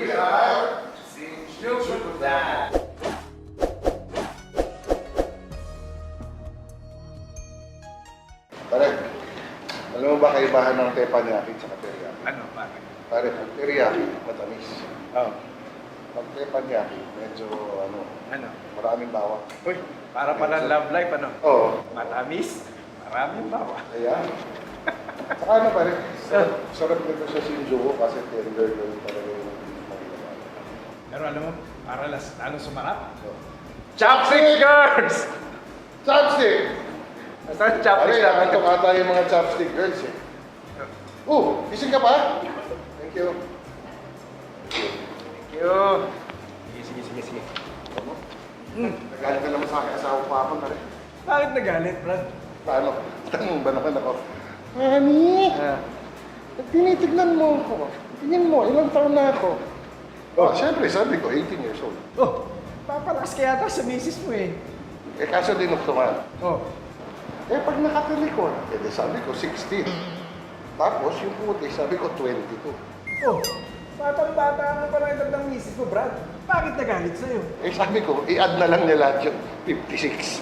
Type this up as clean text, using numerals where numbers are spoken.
We are Sinjukutan. Pare, alam mo ba kaibahan ng teppanyaki at teriyaki? Ano, bakit? Pare, pag teriyaki, matamis. Oh, Pag teppanyaki, medyo ano? maraming bawang. Uy, para pala love life, ano? Oo. Matamis, maraming bawa. Ayan. Saka ano pare, sarap nito sa Shinjuku kasi tender talaga yung mga. Pero alam mo, para lalo sumarap. So, Chopstick girls! chopstick! Saan Pare, chopstick namin? nakatok ata yung mga chopstick girls eh. Gising ka pa? Thank you. Thank you. Sige. Ano? Nagalit ka naman sa akin, asawa pa ako pare. Bakit nagalit, Brad? Paano? Tanong ba naman ako? Honey, tinitignan mo ako. Tingnan mo, ilang taon na ako. Siyempre, sabi ko, 18 years old. Oh, papalakas kaya ata sa misis mo eh. Eh, kaso dinuktungan. Oh, Eh, pag nakatalikod, sabi ko, 16. Tapos, yung puti, sabi ko, 22. oh, batang-bata mo pa lang ng misis mo, Brad. Bakit nagalit sa'yo? Eh, sabi ko, i-add na lang niya lahat yung 56.